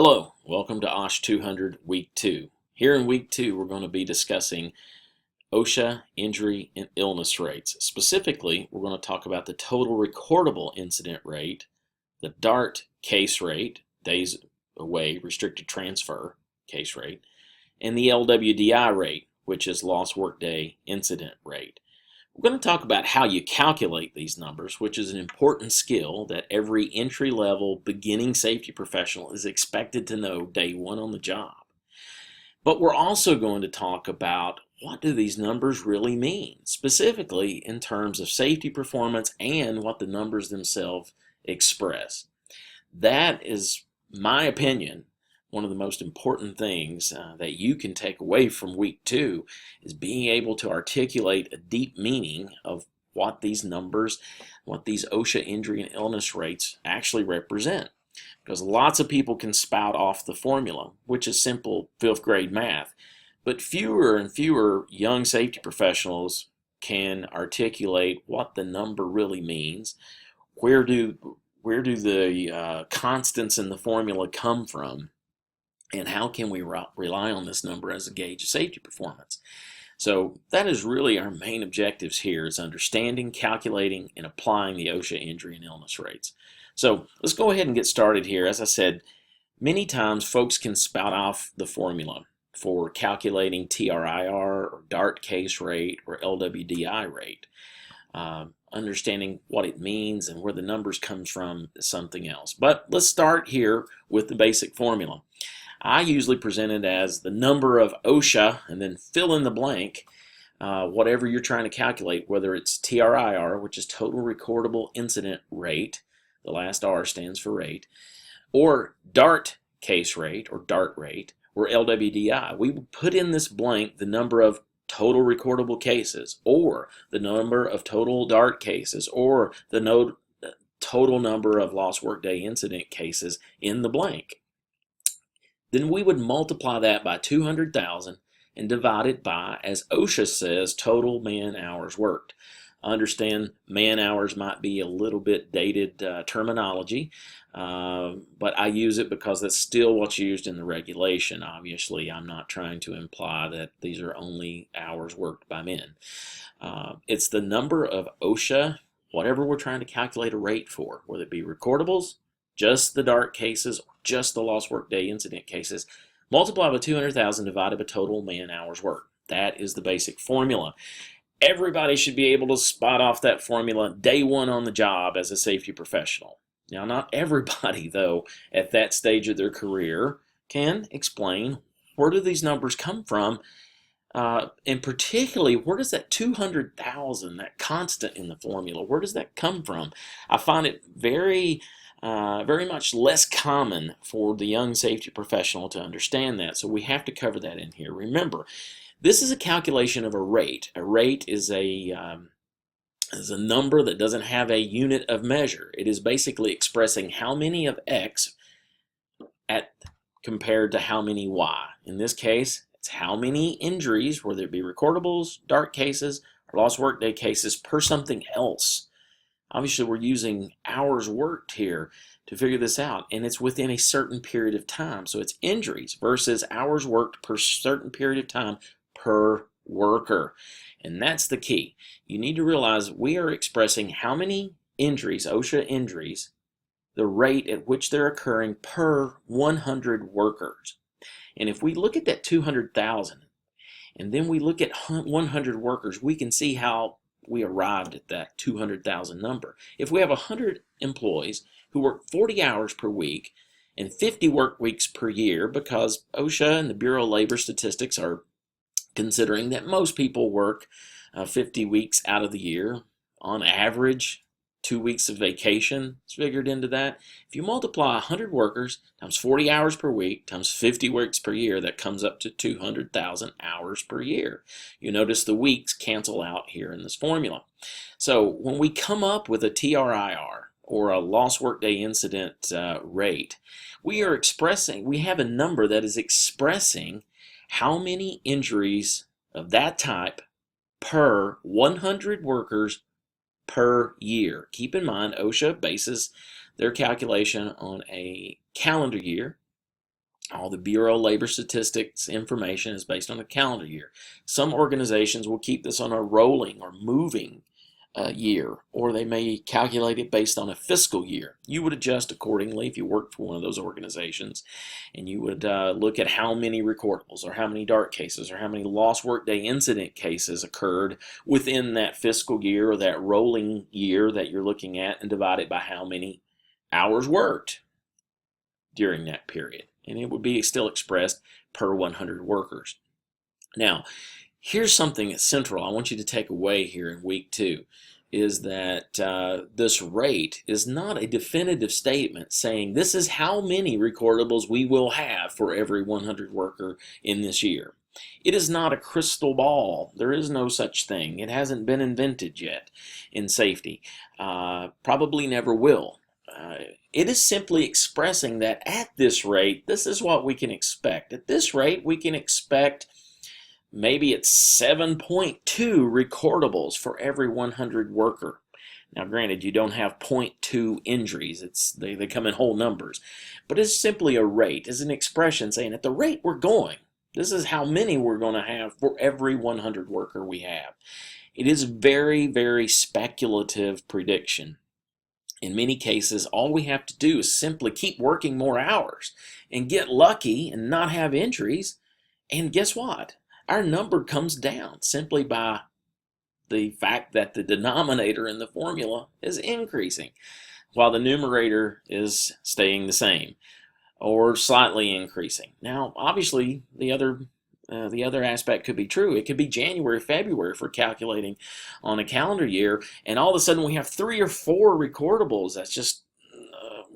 Hello, welcome to OSH 200 Week 2. Here in Week 2, we're going to be discussing OSHA injury and illness rates. Specifically, we're going to talk about the total recordable incident rate, the DART case rate, days away, restricted transfer case rate, and the LWDI rate, which is lost workday incident rate. We're going to talk about how you calculate these numbers, which is an important skill that every entry-level beginning safety professional is expected to know day one on the job. But we're also going to talk about what do these numbers really mean, specifically in terms of safety performance and what the numbers themselves express. That is, my opinion, one of the most important things that you can take away from Week 2 is being able to articulate a deep meaning of what these numbers, what these OSHA injury and illness rates actually represent. Because lots of people can spout off the formula, which is simple 5th grade math, but fewer and fewer young safety professionals can articulate what the number really means. Where do the constants in the formula come from? And how can we rely on this number as a gauge of safety performance? So that is really our main objectives here, is understanding, calculating, and applying the OSHA injury and illness rates. So let's go ahead and get started here. As I said, many times folks can spout off the formula for calculating TRIR or DART case rate or LWDI rate. Understanding what it means and where the numbers comes from is something else. But let's start here with the basic formula. I usually present it as the number of OSHA and then fill in the blank, whatever you're trying to calculate, whether it's TRIR, which is total recordable incident rate, the last R stands for rate, or DART case rate or DART rate, or LWDI. We would put in this blank the number of total recordable cases, or the number of total DART cases, or the total number of lost workday incident cases in the blank. Then we would multiply that by 200,000 and divide it by, as OSHA says, total man hours worked. I understand man hours might be a little bit dated terminology, but I use it because that's still what's used in the regulation. Obviously, I'm not trying to imply that these are only hours worked by men. It's the number of OSHA, whatever we're trying to calculate a rate for, whether it be recordables, just the DART cases, or just the lost workday incident cases, multiply by 200,000 divided by total man hours worked. That is the basic formula. Everybody should be able to spot off that formula day one on the job as a safety professional. Now, not everybody, though, at that stage of their career can explain where do these numbers come from, and particularly where does that 200,000, that constant in the formula, where does that come from? I find it very much less common for the young safety professional to understand that, so we have to cover that in here. Remember, this is a calculation of a rate. A rate is a number that doesn't have a unit of measure. It is basically expressing how many of X compared to how many Y. In this case, it's how many injuries, whether it be recordables, DART cases, or lost workday cases, per something else. Obviously, we're using hours worked here to figure this out, and it's within a certain period of time. So it's injuries versus hours worked per certain period of time per worker. And that's the key. You need to realize we are expressing how many injuries, OSHA injuries, the rate at which they're occurring per 100 workers. And if we look at that 200,000, and then we look at 100 workers, we can see how we arrived at that 200,000 number. If we have 100 employees who work 40 hours per week and 50 work weeks per year, because OSHA and the Bureau of Labor Statistics are considering that most people work 50 weeks out of the year, on average 2 weeks of vacation is figured into that. If you multiply 100 workers times 40 hours per week times 50 weeks per year, that comes up to 200,000 hours per year. You notice the weeks cancel out here in this formula. So when we come up with a TRIR, or a lost workday incident rate, we have a number that is expressing how many injuries of that type per 100 workers per year. Keep in mind, OSHA bases their calculation on a calendar year, All the Bureau of Labor Statistics information is based on a calendar year. Some organizations will keep this on a rolling or moving year, or they may calculate it based on a fiscal year. You would adjust accordingly if you worked for one of those organizations, and you would look at how many recordables or how many DART cases or how many lost workday incident cases occurred within that fiscal year or that rolling year that you're looking at, and divide it by how many hours worked during that period. And it would be still expressed per 100 workers. Now, here's something that's central I want you to take away here in week 2, is that this rate is not a definitive statement saying this is how many recordables we will have for every 100 worker in this year. It is not a crystal ball. There is no such thing. It hasn't been invented yet in safety. Probably never will. It is simply expressing that at this rate, this is what we can expect. At this rate, we can expect maybe it's 7.2 recordables for every 100 worker. Now, granted, you don't have 0.2 injuries. They come in whole numbers. But it's simply a rate. It's an expression saying at the rate we're going, this is how many we're going to have for every 100 worker we have. It is very, very speculative prediction. In many cases, all we have to do is simply keep working more hours and get lucky and not have injuries. And guess what? Our number comes down simply by the fact that the denominator in the formula is increasing while the numerator is staying the same or slightly increasing. Now, obviously, the other aspect could be true. It could be January, February for calculating on a calendar year, and all of a sudden we have 3 or 4 recordables. That's just,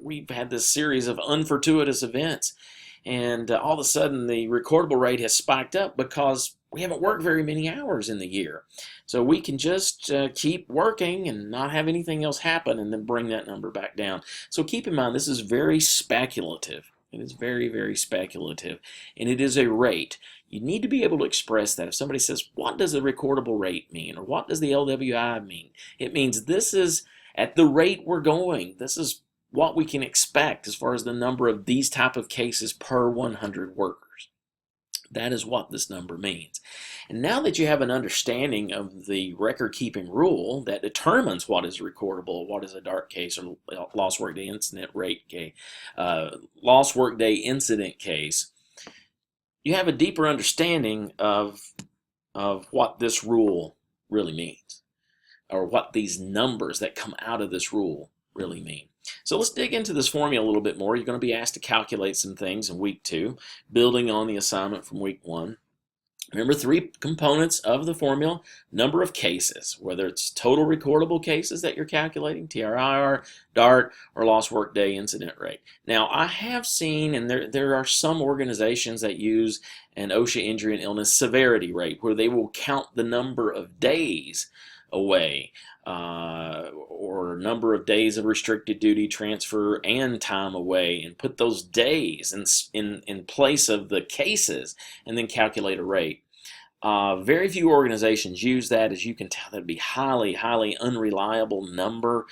we've had this series of unfortuitous events, and all of a sudden the recordable rate has spiked up because we haven't worked very many hours in the year. So we can just keep working and not have anything else happen and then bring that number back down. So keep in mind, this is very speculative. It is very, very speculative, and it is a rate. You need to be able to express that. If somebody says, what does the recordable rate mean? Or what does the LWI mean? It means this is at the rate we're going. This is what we can expect as far as the number of these type of cases per 100 workers. That is what this number means. And now that you have an understanding of the record-keeping rule that determines what is recordable, what is a DART case or lost workday incident rate case, lost workday incident case, you have a deeper understanding of what this rule really means, or what these numbers that come out of this rule really mean. So let's dig into this formula a little bit more. You're going to be asked to calculate some things in week 2, building on the assignment from week 1. Remember 3 components of the formula: number of cases, whether it's total recordable cases that you're calculating, TRIR, DART, or lost workday incident rate. Now, I have seen, and there are some organizations that use an OSHA injury and illness severity rate, where they will count the number of days away, or number of days of restricted duty transfer and time away, and put those days in place of the cases and then calculate a rate. Very few organizations use that. As you can tell, that'd be highly, highly unreliable number.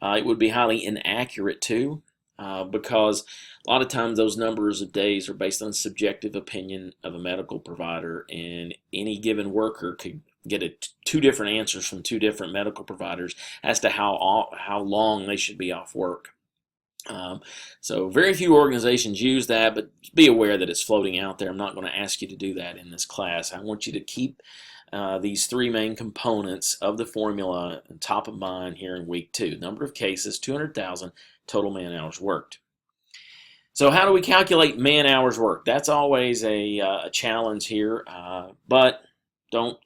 It would be highly inaccurate too, because a lot of times those numbers of days are based on subjective opinion of a medical provider, and any given worker could get 2 different answers from 2 different medical providers as to how long they should be off work. So very few organizations use that, but be aware that it's floating out there. I'm not going to ask you to do that in this class. I want you to keep these 3 main components of the formula top of mind here in week 2. Number of cases, 200,000, total man hours worked. So how do we calculate man hours worked? That's always a challenge here, but don't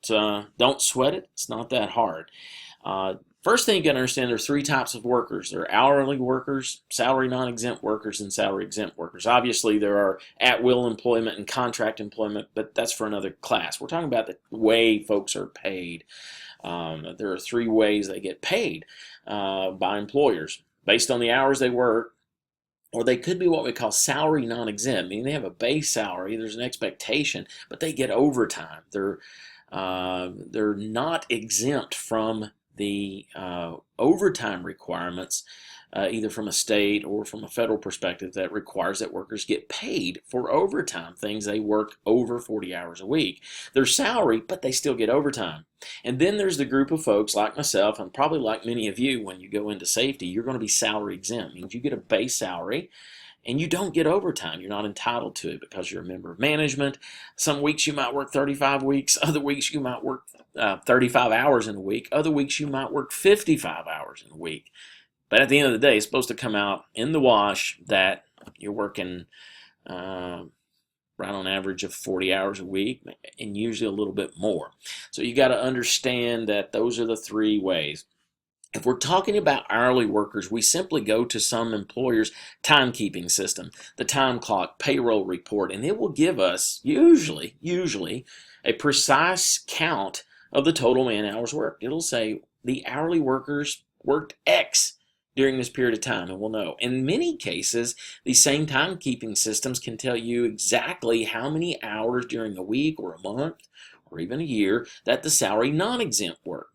sweat it. It's not that hard. First thing you got to understand, there are 3 types of workers. There are hourly workers, salary non-exempt workers, and salary exempt workers. Obviously, there are at-will employment and contract employment, but that's for another class. We're talking about the way folks are paid. There are 3 ways they get paid by employers based on the hours they work, or they could be what we call salary non-exempt, meaning they have a base salary, there's an expectation, but they get overtime. They're not exempt from the overtime requirements either from a state or from a federal perspective, that requires that workers get paid for overtime, things they work over 40 hours a week. They're salary, but they still get overtime. And then there's the group of folks like myself, and probably like many of you, when you go into safety, you're going to be salary exempt. It means you get a base salary and you don't get overtime. You're not entitled to it because you're a member of management. Some weeks you might work 35 weeks. Other weeks you might work 35 hours in a week. Other weeks you might work 55 hours in a week. But at the end of the day, it's supposed to come out in the wash that you're working right on average of 40 hours a week, and usually a little bit more. So you got to understand that those are the three ways. If we're talking about hourly workers, we simply go to some employer's timekeeping system, the time clock, payroll report, and it will give us usually a precise count of the total man hours worked. It'll say the hourly workers worked X during this period of time, and we'll know. In many cases, these same timekeeping systems can tell you exactly how many hours during a week or a month or even a year that the salary non-exempt work.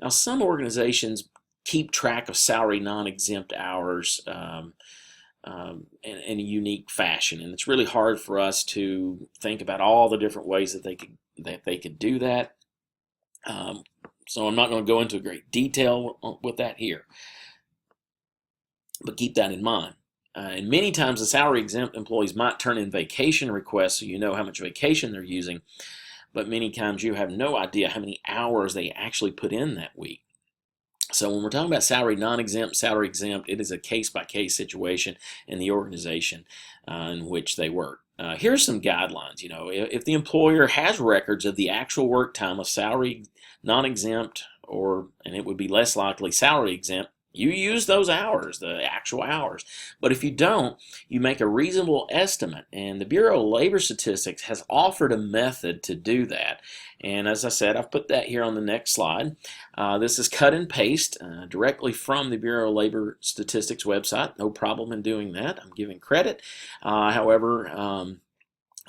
Now, some organizations keep track of salary non-exempt hours in a unique fashion, and it's really hard for us to think about all the different ways that they could do that. So I'm not going to go into great detail with that here, but keep that in mind. And many times the salary exempt employees might turn in vacation requests so you know how much vacation they're using, but many times you have no idea how many hours they actually put in that week. So when we're talking about salary non-exempt, salary exempt, it is a case-by-case situation in the organization in which they work. Here's some guidelines. You know, if the employer has records of the actual work time of salary non-exempt, and it would be less likely salary exempt, you use those hours, the actual hours. But if you don't, you make a reasonable estimate. And the Bureau of Labor Statistics has offered a method to do that. And as I said, I've put that here on the next slide. This is cut and paste directly from the Bureau of Labor Statistics website. No problem in doing that. I'm giving credit. However,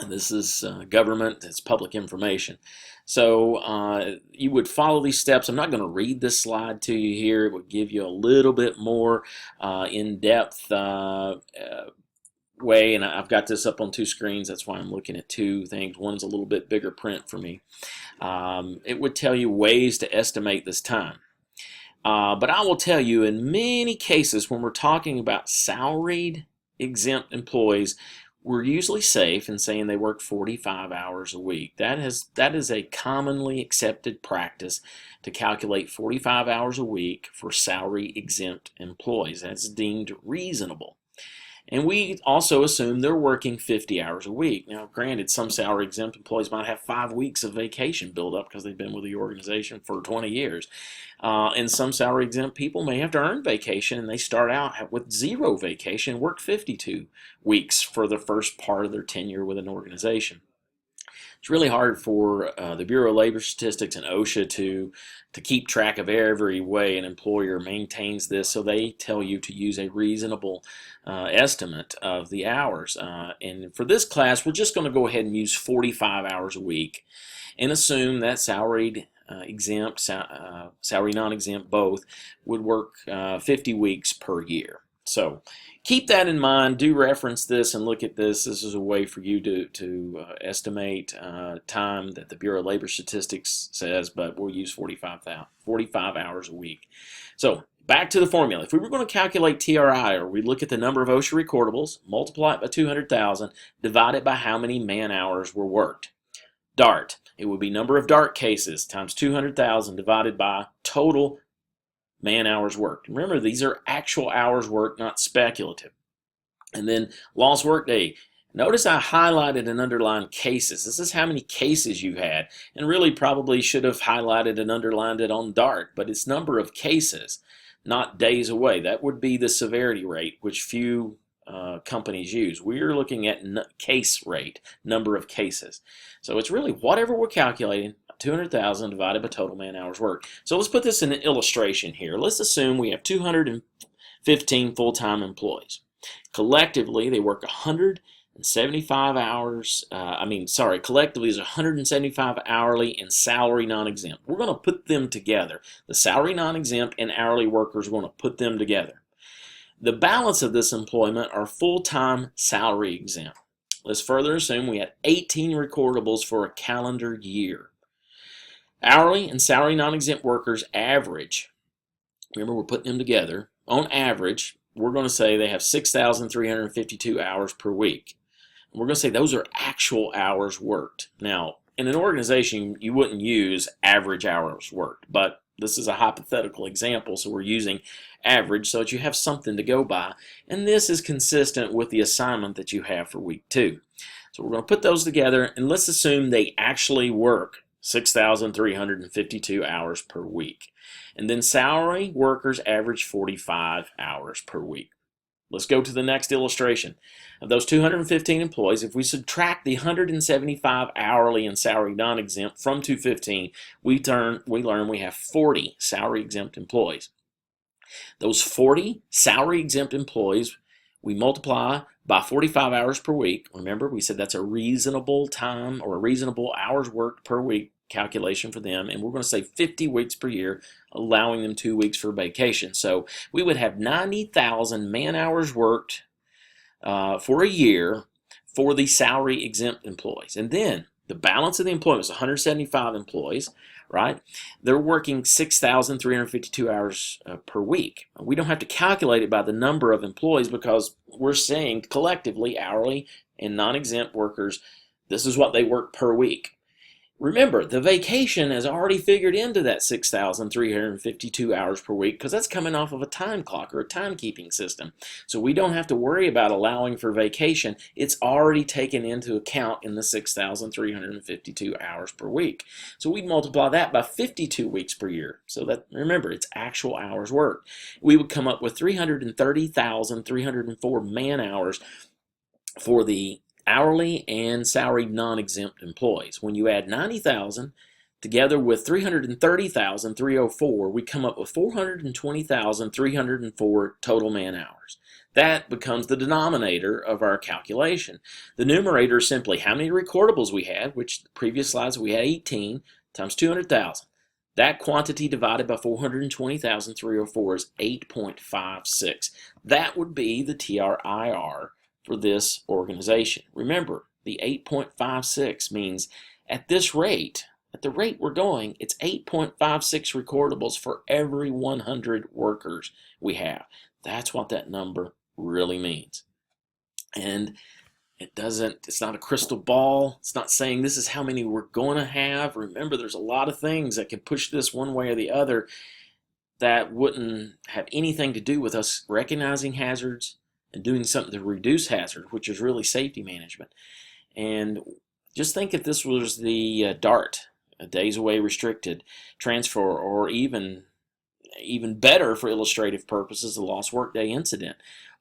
this is government, it's public information. So you would follow these steps. I'm not going to read this slide to you here. It would give you a little bit more in-depth way, and I've got this up on two screens. That's why I'm looking at two things. One's a little bit bigger print for me. It would tell you ways to estimate this time. But I will tell you, in many cases, when we're talking about salaried exempt employees, we're usually safe in saying they work 45 hours a week. That is a commonly accepted practice to calculate 45 hours a week for salary exempt employees. That's deemed reasonable. And we also assume they're working 50 hours a week. Now, granted, some salary exempt employees might have 5 weeks of vacation built up because they've been with the organization for 20 years. And some salary exempt people may have to earn vacation, and they start out with 0 vacation and work 52 weeks for the first part of their tenure with an organization. It's really hard for the Bureau of Labor Statistics and OSHA to keep track of every way an employer maintains this, so they tell you to use a reasonable estimate of the hours. And for this class, we're just going to go ahead and use 45 hours a week and assume that salaried exempt, salary non-exempt both would work 50 weeks per year. So keep that in mind. Do reference this and look at this. This is a way for you to estimate time that the Bureau of Labor Statistics says, but we'll use 45 hours a week. So back to the formula. If we were going to calculate TRI, or we look at the number of OSHA recordables, multiply it by 200,000, divide it by how many man hours were worked. DART, it would be number of DART cases times 200,000 divided by total man hours worked. Remember, these are actual hours worked, not speculative. And then lost workday. Notice I highlighted and underlined cases. This is how many cases you had, and really probably should have highlighted and underlined it on DART, but it's number of cases, not days away. That would be the severity rate, which few companies use. We're looking at case rate, number of cases. So it's really whatever we're calculating, 200,000 divided by total man hours worked. So let's put this in an illustration here. Let's assume we have 215 full-time employees. Collectively, they work 175 hours, collectively is 175 hourly and salary non-exempt. We're going to put them together. The salary non-exempt and hourly workers, we're going to put them together. The balance of this employment are full-time salary exempt. Let's further assume we had 18 recordables for a calendar year. Hourly and salary non-exempt workers average, remember we're putting them together, on average, we're going to say they have 6,352 hours per week. We're going to say those are actual hours worked. Now, in an organization, you wouldn't use average hours worked, but this is a hypothetical example, so we're using average so that you have something to go by, and this is consistent with the assignment that you have for week 2. So we're going to put those together, and let's assume they actually work 6,352 hours per week. And then salary workers average 45 hours per week. Let's go to the next illustration. Of those 215 employees, if we subtract the 175 hourly and salary non-exempt from 215, we learn we have 40 salary exempt employees. Those 40 salary exempt employees, we multiply by 45 hours per week. Remember, we said that's a reasonable time or a reasonable hours worked per week calculation for them, and we're going to say 50 weeks per year, allowing them 2 weeks for vacation. So we would have 90,000 man hours worked for a year for the salary exempt employees. And then the balance of the employment is 175 employees, right? They're working 6,352 hours per week. We don't have to calculate it by the number of employees because we're saying collectively hourly and non-exempt workers, this is what they work per week. Remember, the vacation is already figured into that 6,352 hours per week because that's coming off of a time clock or a timekeeping system. So we don't have to worry about allowing for vacation. It's already taken into account in the 6,352 hours per week. So we multiply that by 52 weeks per year. So that, remember, it's actual hours worked. We would come up with 330,304 man hours for the hourly and salary non-exempt employees. When you add 90,000 together with 330,304, we come up with 420,304 total man hours. That becomes the denominator of our calculation. The numerator is simply how many recordables we had, which the previous slides we had 18 times 200,000. That quantity divided by 420,304 is 8.56. That would be the TRIR for this organization. Remember, the 8.56 means at this rate, at the rate we're going, it's 8.56 recordables for every 100 workers we have. That's what that number really means. And it's not a crystal ball. It's not saying this is how many we're going to have. Remember, there's a lot of things that can push this one way or the other that wouldn't have anything to do with us recognizing hazards and doing something to reduce hazard, which is really safety management. And just think if this was the DART, a days away restricted transfer, or even better for illustrative purposes, the lost workday incident.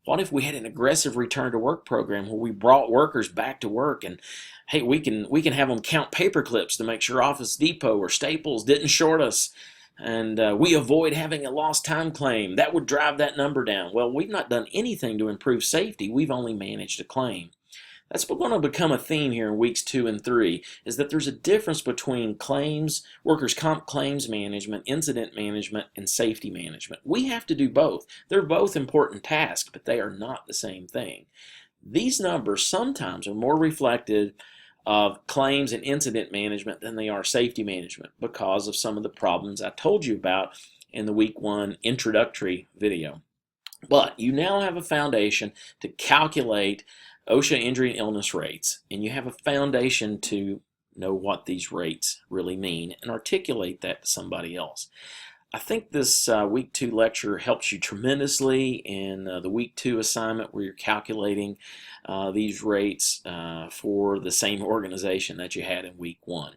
What if we had an aggressive return to work program where we brought workers back to work and hey, we can have them count paper clips to make sure Office Depot or Staples didn't short us, and we avoid having a lost time claim. That would drive that number down. Well, we've not done anything to improve safety. We've only managed a claim. That's going to become a theme here in weeks 2 and 3, is that there's a difference between claims, workers' comp claims management, incident management, and safety management. We have to do both. They're both important tasks, but they are not the same thing. These numbers sometimes are more reflective of claims and incident management than they are safety management because of some of the problems I told you about in the week 1 introductory video. But you now have a foundation to calculate OSHA injury and illness rates, and you have a foundation to know what these rates really mean and articulate that to somebody else. I think this week 2 lecture helps you tremendously in the week 2 assignment where you're calculating these rates for the same organization that you had in week 1.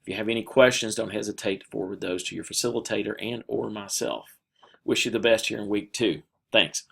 If you have any questions, don't hesitate to forward those to your facilitator and or myself. Wish you the best here in week 2. Thanks.